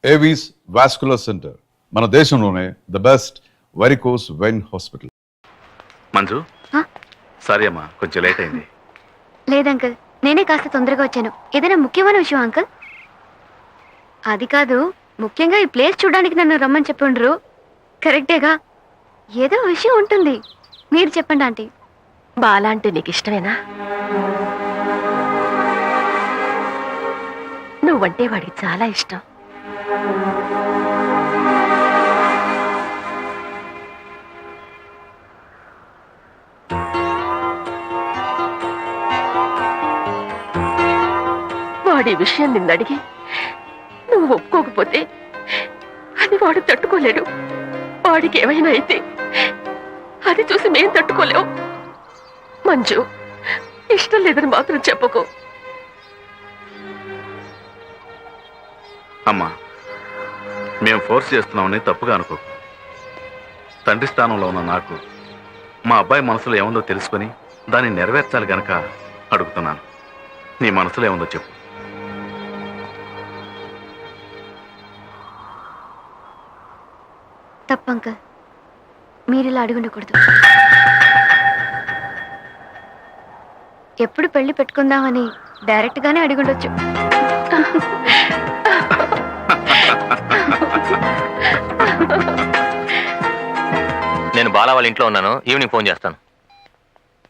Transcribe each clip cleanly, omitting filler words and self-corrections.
Avis vascular centre మన దేశంలోనే the best varicose vein hospital. Manju, sorry అమ్మా, కొంచెం లేట్ అయింది. లేదంకల్, నేనే కాస్త తొందరగా వచ్చాను. ఏదైనా ముఖ్యమైన విషయం అంకల్? అది కాదు, ముఖ్యంగా ఈ ప్లేస్ చూడడానికి నన్ను రమ్మని చెప్పుండ్రు. కరెక్టేగా? ఏదో విషయం ఉంటుంది, మీరు చెప్పండి ఆంటీ. బాలా అంటే నీకు ఇష్టమేనా? నువ్వంటే వాడికి చాలా ఇష్టం. వాడి విషయం నిన్నడిగి నువ్వు ఒప్పుకోకపోతే అది వాడు తట్టుకోలేడు. వాడికి ఏమైనా అయితే అది చూసి మేం తట్టుకోలేవు. మంజు, ఇష్టం లేదని మాత్రం చెప్పకు. అమ్మా, మేము ఫోర్స్ చేస్తున్నామని తప్పుగా అనుకో. తండ్రి స్థానంలో ఉన్న నాకు మా అబ్బాయి మనసులో ఏముందో తెలుసుకొని దాన్ని నెరవేర్చాలి గనక అడుగుతున్నాను. నీ మనసులో ఏముందో చెప్పు. తప్పంకల్, మీరిలా అడుగుండకూడదు. ఎప్పుడు పెళ్లి పెట్టుకుందామని డైరెక్ట్ గానే అడుగుండొచ్చు. నేను బాలా వాళ్ళ ఇంట్లో ఉన్నాను, ఈవినింగ్ ఫోన్ చేస్తాను.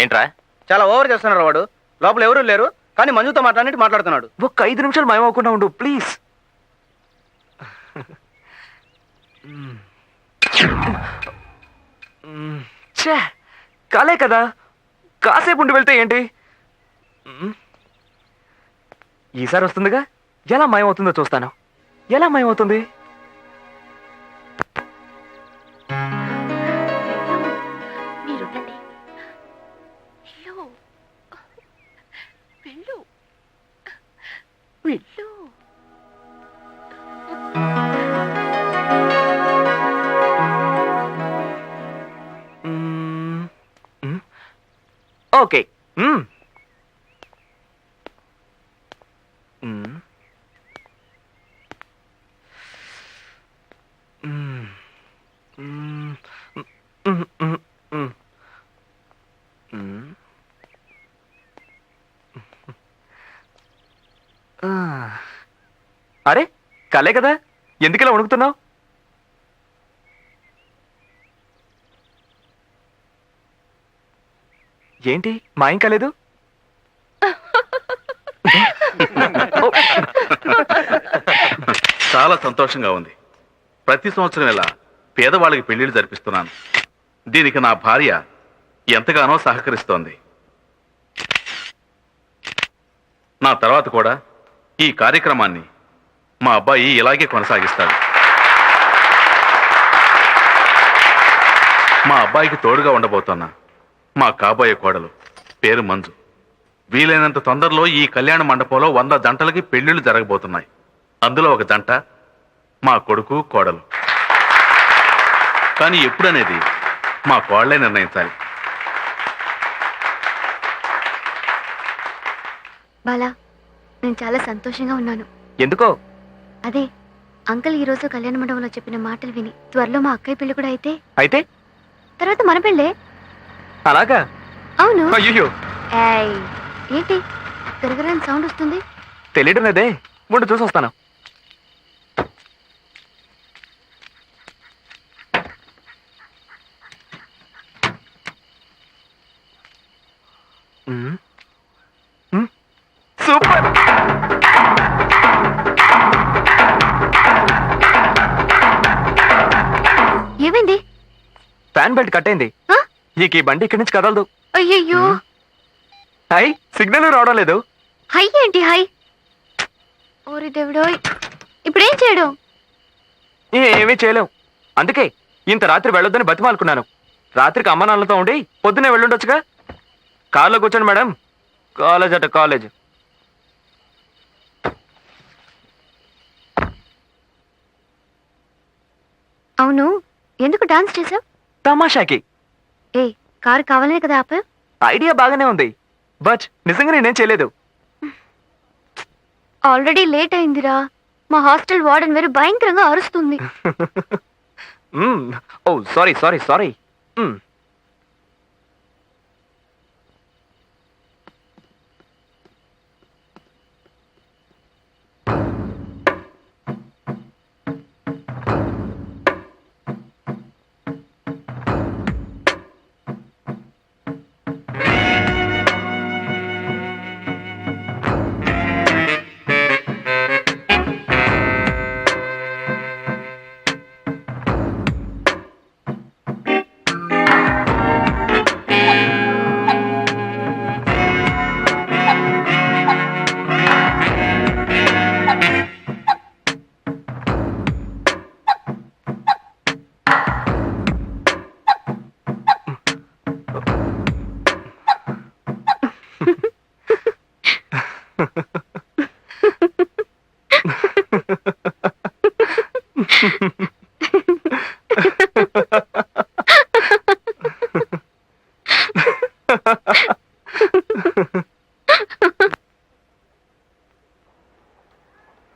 ఏంట్రా చాలా ఓవర్ చేస్తున్నారు వాడు. లోపల ఎవరూ లేరు, కానీ మంజుతో మాట్లాడుతున్నాడు. ఒక్క 5 నిమిషాలు మాయమవకుండా ఉండు ప్లీజ్. ఛే, కాలే కదా, కాసేపు ఉండి వెళ్తే ఏంటి? ఈసారి వస్తుందిగా, ఎలా మాయమవుతుందో చూస్తాను. ఎలా మాయమవుతుంది? ఓకే. అరే, కలే కదా, ఎందుకలా వణుకుతున్నావు? ఏంటి మాయం కాలేదు? చాలా సంతోషంగా ఉంది. ప్రతి సంవత్సరం ఇలా పేదవాళ్ళకి పెళ్లిళ్ళు జరిపిస్తున్నాను. దీనికి నా భార్య ఎంతగానో సహకరిస్తోంది. నా తర్వాత కూడా ఈ కార్యక్రమాన్ని మా అబ్బాయి ఇలాగే కొనసాగిస్తాడు. మా అబ్బాయికి తోడుగా ఉండబోతున్నా మా కాబోయే కోడలు పేరు మంజు. వీలైనంత తొందరలో ఈ కళ్యాణ మండపంలో 100 జంటలకి పెళ్లిళ్ళు జరగబోతున్నాయి. అందులో ఒక జంట మా కొడుకు కోడలు. కానీ ఎప్పుడనేది మా కోడలే నిర్ణయించాలి. బాలా, నేను చాలా సంతోషంగా ఉన్నాను. ఎందుకో? అదే, అంకల్ ఈ రోజు కళ్యాణ మండపంలో చెప్పిన మాటలు విని త్వరలో మా అక్కయ్య పెళ్లి కూడా అయితే తర్వాత మన పెళ్ళే. అలాగా? అవును. అయ్యో, ఏయ్, ఏంటి తిరగరాని సౌండ్ వస్తుంది? తెలియడం లేదే, ముందు చూసి వస్తాను. సూపర్. ఏమైంది? ఫ్యాన్ బెల్ట్ కట్టయింది. ఇక ఈ బండి ఇక్కడి నుంచి కదలదు. అయ్యయ్యో. హై, సిగ్నల్ రావడం లేదు. హై ఏంటి హై? ఓరి దేవుడోయ్, ఇప్పుడేం చేయడం? ఏమీ చేయలేం. అందుకే ఇంత రాత్రి వెళ్ళొద్దని బతిమాలుకున్నాను. రాత్రికి అమ్మ నాన్నలతో ఉండి పొద్దునే వెళ్ళుండొచ్చుగా. కార్లో కూర్చోండి మేడం, కాలేజ్ అట కాలేజ్. అవును, ఎందుకు డాన్స్ చేసావు? తమాషాకి. ఏ, కారు కావాలనే కదా ఆపా? ఐడియా బాగానే ఉంది, బట్ నిజంగా నేనేం చేయలేదు. ఆల్రెడీ లేట్ అయిందిరా. మా హాస్టల్ వార్డెన్ వేరు భయంకరంగా అరుస్తుంది. ఓ సారీ సారీ సారీ.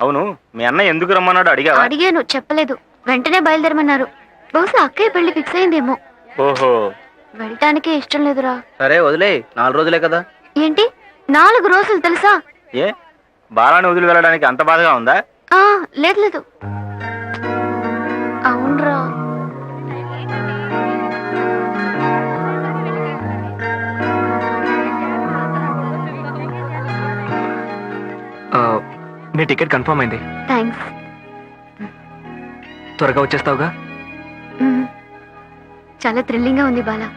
అవును, మీ అన్నయ్య ఎందుకు రమ్మన్నాడు అడిగావా? అడిగాను, చెప్పలేదు. వెంటనే బయలుదేరమన్నారు. బహుశా అక్కయ్య పెళ్లి ఫిక్స్ అయిందేమో. ఓహో, వెళ్ళటానికే ఇష్టం లేదురా. సరే వదిలే, 4 రోజులే కదా. ఏంటి 4 రోజులు తెలుసా? ఏ, బాలాని వదిలి వెళ్ళడానికి అంత బాధగా ఉందా? ఆ లేదు లేదు. అవునరా. నీ టికెట్ కన్ఫర్మ్ అయింది. థ్యాంక్స్. త్వరగా వచ్చేస్తావుగా? చాలా థ్రిల్లింగ్ గా ఉంది బాలా.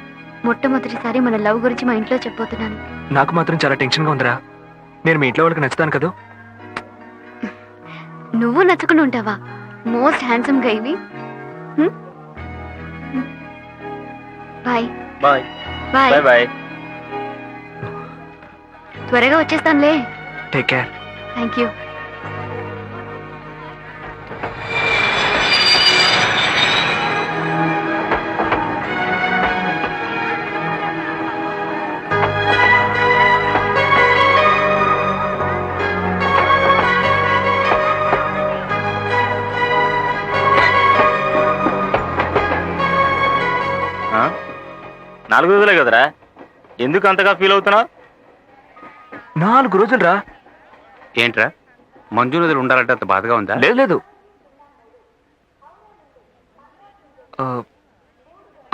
మొట్టమొదటిసారి మన లవ్ గురించి మా ఇంట్లో చెప్పబోతున్నాను. నాకు మాత్రం చాలా టెన్షన్గా ఉందిరా. నేను మీ ఇంట్లో వాళ్ళకి నచ్చుతాను కదా? నువ్వు నచ్చుకుని ఉంటావా? మోస్ట్ హ్యాండ్సమ్ గా ఇవి. Bye bye bye. Bye bye. త్వరగా వచ్చేస్తానులే. Take care. Thank you. ఆ? 4 రోజులే కదరా, ఎందుకు అంతగా ఫీల్ అవుతున్నావు? 4 రోజులురా. ఏంట్రా, మంజు నదులు ఉండాలంటే అంత బాధగా ఉందా? లేదు లేదు.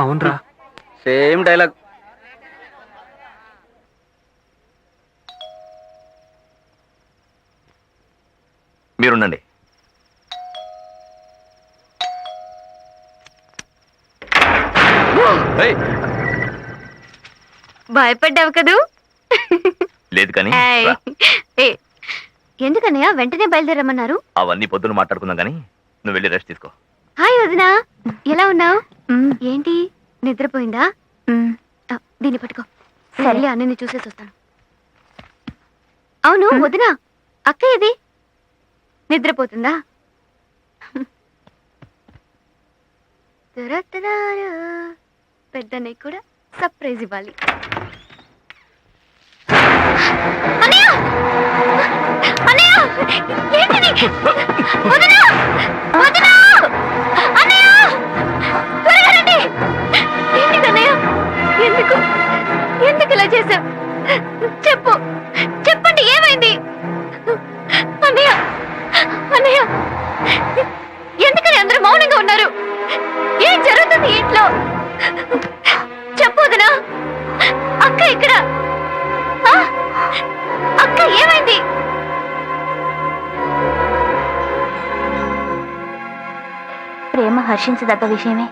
అవునరా. Same dialogue. మీరుండండి. భయపడ్డావు కదూ? లేదు కానీ ఏయ్. రా. ఏ, ఎందుకన్నయ్య వెంటనే బయలుదేరమన్నారు? అవన్నీ పొద్దున మాట్లాడుకుందాం కానీ నువ్వు వెళ్ళి రెస్ట్ తీసుకో. హాయ్ వదినా, ఎలా ఉన్నావు? ఏంటి నిద్రపోయిందా? దీన్ని పట్టుకో. సర్లే, అన్నని చూసేసి వస్తాను. అవును వదినా, అక్క ఏది? నిద్రపోతుందా? పెద్దన్నయ్య కూడా సర్ప్రైజ్ ఇవ్వాలి. అన్నయ్య! అన్నయ్య! ఏంటిది? వదినా! వదినా! అన్నయ్య! త్వరగా రండి! ఏంటిది అన్నయ్య? ఎందుకు ఇలా చేశావు? చెప్పు, చెప్పండి, ఏమైంది? అన్నయ్య! అన్నయ్య! ఎందుకని అందరూ మౌనంగా ఉన్నారు? ఏం జరుగుతుంది ఇంట్లో? చెప్పు వదినా. అక్క ఇక్కడ. అక్క ఏమైంది? ప్రేమ హర్షించదగ్గ విషయమే,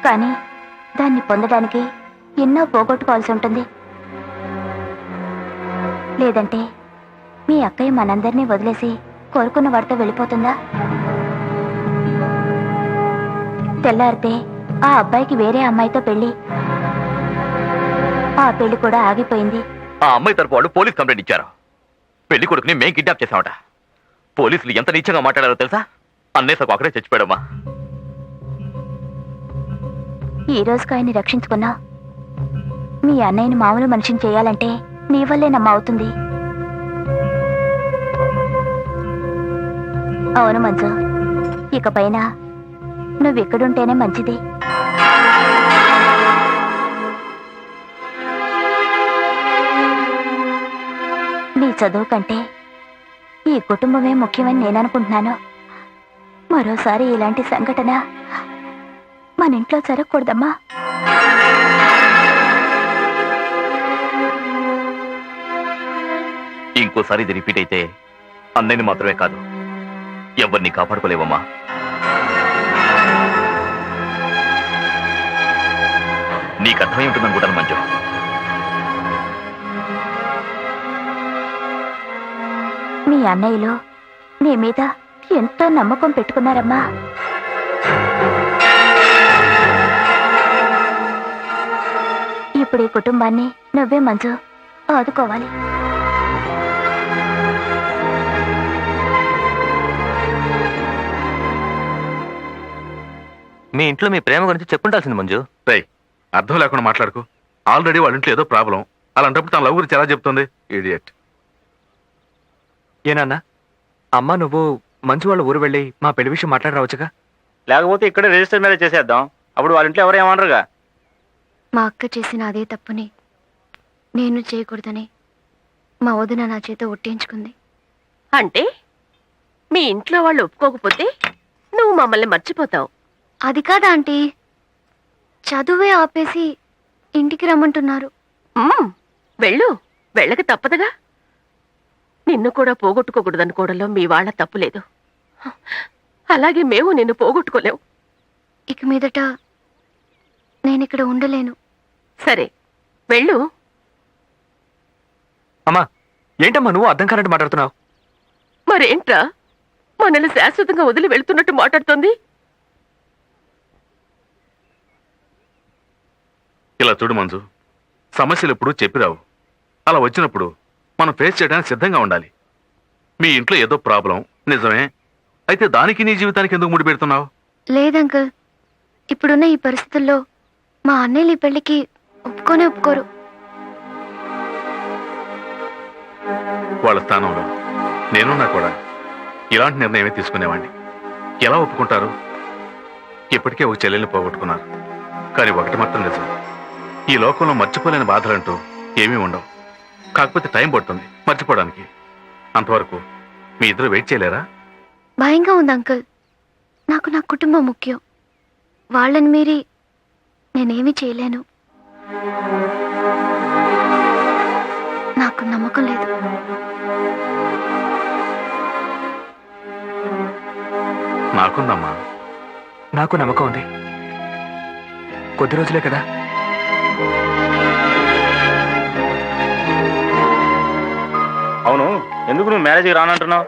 కానీ దాన్ని పొందడానికి ఎన్నో పోగొట్టుకోవాల్సి ఉంటుంది. లేదంటే మీ అక్కయ్య మనందరినీ వదిలేసి కోరుకున్న వాడితో వెళ్ళిపోతుందా? తెల్లారితే ఆ అబ్బాయికి వేరే అమ్మాయితో పెళ్లి. ఆ పెళ్లి కూడా ఆగిపోయింది. ఆ అమ్మాయి తరపు వాళ్ళు పోలీస్ కంప్లైంట్ ఇచ్చారు. పెళ్లి కొడుకుని మేం కిడ్నాప్ చేశామట. పోలీసులు ఎంత నీచంగా మాట్లాడారో తెలుసా? అన్నేసకు అక్కడే చచ్చిపోయాడమ్మా. ఈ రోజుకి ఆయన్ని రక్షించుకున్నా, మీ అన్నయ్యని మామూలు మనిషిని చేయాలంటే నీ వల్లేనమ్మా అవుతుంది. అవును మంజు, ఇకపైన నువ్వెక్కడుంటేనే మంచిది. నీ చదువు కంటే ఈ కుటుంబమే ముఖ్యమని నేను అనుకుంటున్నాను. మరోసారి ఇలాంటి సంఘటన మన ఇంట్లో జరగకూడదమ్మా. ఇంకోసారి ఇది రిపీట్ అయితే అన్నయ్యని మాత్రమే కాదు, ఎవరిని కాపాడుకోలేవమ్మా. నీకు అర్థమై ఉంటుందనుకుంటాను మంజు. మీ అన్నయ్యలు నీ మీద ఎంతో నమ్మకం పెట్టుకున్నారమ్మా. ఇప్పుడు ఈ కుటుంబాన్ని నువ్వే మంజు ఆదుకోవాలి. మీ ఇంట్లో మీ ప్రేమ గురించి చెప్పుంటాల్సింది మంజు. రేయ్, అర్థం లేకుండా మాట్లాడుకో. ఆల్రెడీ వాళ్ళ ఇంట్లో ఏదో ప్రాబ్లం. అలాంటప్పుడు తన లవ్ గురించి ఎలా చెప్తుంది? ఇడియట్. ఏనన్నా, అమ్మ నువ్వు మంజు వాళ్ళ ఊరు వెళ్ళి మా పెళ్లి విషయం మాట్లాడరావచ్చుగా? లేకపోతే ఇక్కడే రిజిస్టర్ మ్యారేజ్ చేసేద్దాం. అప్పుడు వాళ్ళ ఇంట్లో ఎవరు ఏమనరుగా. మా అక్క చేసిన అదే తప్పుని నేను చేయకూడదని మా వదిన నా చేత ఒట్టించుకుంది. అంటే మీ ఇంట్లో వాళ్ళు ఒప్పుకోకపోతే నువ్వు మమ్మల్ని మర్చిపోతావు. అది కాదా ఆంటీ, చదువే ఆపేసి ఇంటికి రమ్మంటున్నారు. వెళ్ళు, వెళ్ళక తప్పదుగా. నిన్ను కూడా పోగొట్టుకోకూడదనుకోవడంలో మీ వాళ్ళ తప్పు లేదు. అలాగే మేము నిన్ను పోగొట్టుకోలేవు. ఇక మీదట నేనిక్కడ ఉండలేను. సరే వెళ్ళు. అమ్మా, ఏంటమ్మా నువ్వు అర్థం కానట్టు మాట్లాడుతున్నావు? మరేంట్రా, మనల్ని శాశ్వతంగా వదిలి వెళ్తున్నట్టు మాట్లాడుతోంది. ఇలా చూడు మంజు, సమస్యలు ఎప్పుడు చెప్పిరావు. అలా వచ్చినప్పుడు మనం ఫేస్ చేయడానికి సిద్ధంగా ఉండాలి. మీ ఇంట్లో ఏదో ప్రాబ్లం నిజమే, అయితే దానికి నీ జీవితానికి ఎందుకు ముడి పెడుతున్నావు? లేదంకల్, ఇప్పుడున్న ఈ పరిస్థితుల్లో మా అన్నయ్యలు ఈ పెళ్లికి ఒప్పుకోరు. వాళ్ళ స్థానంలో నేనున్నా కూడా ఇలాంటి నిర్ణయమే తీసుకునేవాడిని. ఎలా ఒప్పుకుంటారు? ఇప్పటికే ఒక చెల్లెల్ని పోగొట్టుకున్నారు. కానీ ఒకటి మాత్రం నిజం, ఈ లోకంలో మర్చిపోలేని బాధలంటూ ఏమీ ఉండవు. కాకపోతే టైం పడుతుంది మర్చిపోవడానికి. అంతవరకు మీ ఇద్దరు వెయిట్ చేయలేరా? భయంగా ఉంది అంకుల్. నాకు నా కుటుంబం ముఖ్యం. వాళ్ళని మీరి నేనేమీ చేయలేను. నాకు నమ్మకం లేదు. నాకుందమ్మా. నాకు నమ్మకం ఉంది. కొద్ది రోజులే కదా. అవును, ఎందుకు నువ్వు మ్యారేజ్కి రానంటున్నావు?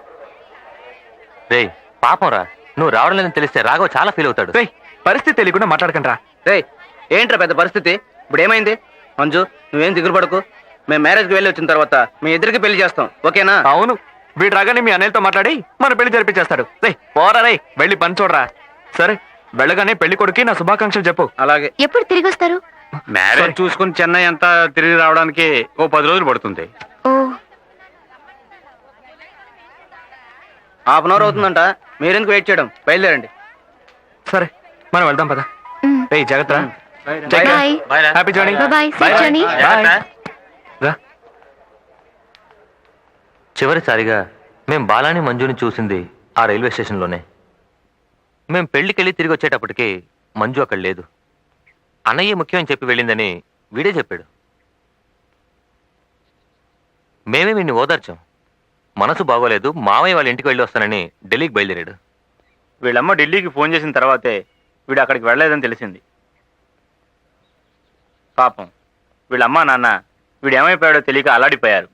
రే పాపం రా, నువ్వు రావడం లేదని తెలిస్తే రాఘవ చాలా ఫీల్ అవుతాడు. రేయ్, పరిస్థితి తెలియకుండా మాట్లాడకండి రా. రేయ్, ఏంట్రా పెద్ద పరిస్థితి? ఇప్పుడు ఏమైంది? మంజు, నువ్వేం దిగులు పడకు. మేము మ్యారేజ్కి వెళ్ళి వచ్చిన తర్వాత మీ ఇద్దరికి పెళ్లి చేస్తాం, ఓకేనా? అవును, వీడు రాగానే మీ అన్నయ్యతో మాట్లాడి మన పెళ్లి జరిపించేస్తాడు. రే పోరా, రే వెళ్ళి పని చూడరా. సరే, వెళ్ళగానే పెళ్లి కొడుకి నా శుభాకాంక్షలు చెప్పు. అలాగే. ఎప్పుడు తిరిగి వస్తారు? మ్యారేజ్ చూసుకుని చెన్నై అంతా తిరిగి రావడానికి ఓ 10 రోజులు పడుతుంది. ఓ, హాఫ్ అన్ అవర్ అవుతుందంట. మీరెందుకు వెయిట్ చేయడం? బయలుదేరండి. సరే మనం వెళ్దాం పద. మ్, రే జాగ్రత్త. Bye. Happy journey. Bye. Safe journey. రా. చివరిసారిగా మేం బాలాని మంజుని చూసింది ఆ రైల్వే స్టేషన్లోనే. మేం పెళ్లికెళ్ళి తిరిగి వచ్చేటప్పటికి మంజు అక్కడ లేదు. అన్నయ్య ముఖ్యమని చెప్పి వెళ్ళిందని వీడే చెప్పాడు. మేమే వీడిని ఓదార్చాం. మనసు బాగోలేదు, మావయ్య వాళ్ళ ఇంటికి వెళ్ళి వస్తానని ఢిల్లీకి బయలుదేరాడు. వీళ్ళమ్మ ఢిల్లీకి ఫోన్ చేసిన తర్వాతే వీడు అక్కడికి వెళ్ళలేదని తెలిసింది. పాపం వీళ్ళమ్మ నాన్న వీడు ఏమైపోయాడో తెలియక అల్లాడిపోయారు.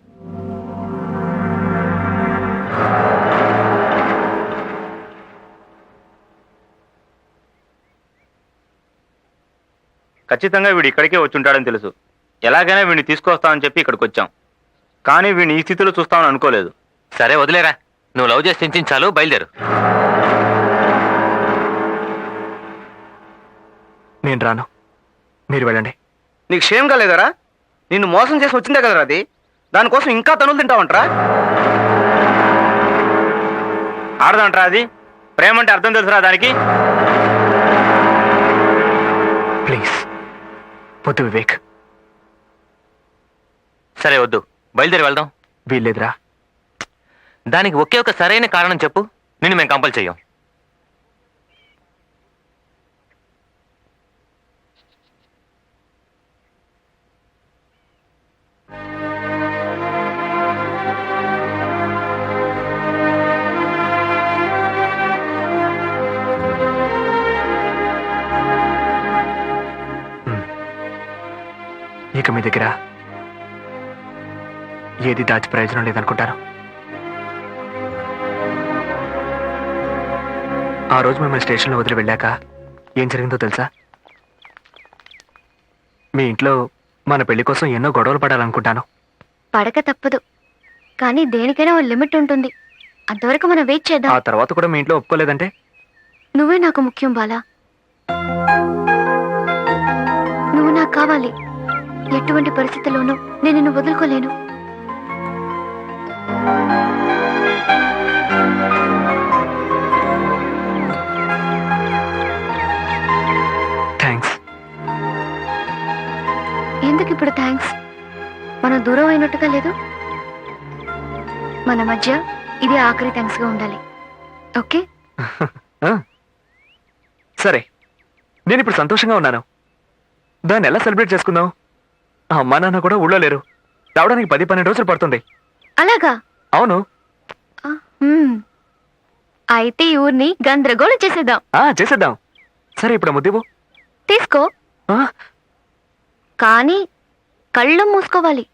ఖచ్చితంగా వీడు ఇక్కడికే వచ్చి ఉంటాడని తెలుసు. ఎలాగైనా వీడిని తీసుకొస్తామని చెప్పి ఇక్కడికి వచ్చాం. కానీ వీడిని ఈ స్థితిలో చూస్తామని అనుకోలేదు. సరే వదిలేరా, నువ్వు లవ్ చేసి చించాలు, బయలుదేరు. నేను రాను, మీరు వెళ్ళండి. నీకు క్షేమం కాలేదరా? నిన్ను మోసం చేసి వచ్చిందే కదరా అది. దానికోసం ఇంకా తనులు తింటావంటరా? ఆడదంటారా అది? ప్రేమ అంటే అర్థం తెలుసురా దానికి? ప్లీజ్ వద్దు వివేక్, సరే వద్దు, బయలుదేరి వెళ్దాం. వీల్లేదురా. దానికి ఒకే ఒక సరైన కారణం చెప్పు, నిన్ను మేము కంపల్ చెయ్యం. ఇక మీ దగ్గర ఏది దాచి ప్రయోజనం లేదనుకుంటాను. ఆ రోజు మిమ్మల్ని స్టేషన్లో వదిలి వెళ్ళాక ఏం జరిగిందో తెలుసా? మీ ఇంట్లో మన పెళ్లి కోసం ఎన్నో గొడవలు పడాలనుకుంటాను. పడక తప్పదు, కానీ దేనికైనా ఓ లిమిట్ ఉంటుంది. అంతవరకు మనం వెయిట్ చేద్దాం. ఆ తర్వాత కూడా మీ ఇంట్లో ఒప్పుకోలేదంటే? నువ్వే నాకు ముఖ్యం బాలా. నువ్వు నాకు కావాలి. ఎటువంటి పరిస్థితుల్లోనూ నేను నిన్ను వదులుకోలేను. థ్యాంక్స్. ఎందుకు ఇప్పుడు థ్యాంక్స్? మనం దూరం అయినట్టుగా లేదు. మన మధ్య ఇది ఆఖరి థ్యాంక్స్ గా ఉండాలి. ఓకే? సరే, నేను ఇప్పుడు సంతోషంగా ఉన్నాను. దాన్ని ఎలా సెలబ్రేట్ చేసుకుందాం? అమ్మా నాన్న కూడా ఊళ్ళో లేరు. రావడానికి 10-12 రోజులు పడుతుంది. అలాగా? అవును. అయితే ఈ ఊరిని గందరగోళం చేసేద్దాం. చేసేద్దాం. సరే, ఇప్పుడు ముద్దివు తీసుకో, కానీ కళ్ళు మూసుకోవాలి.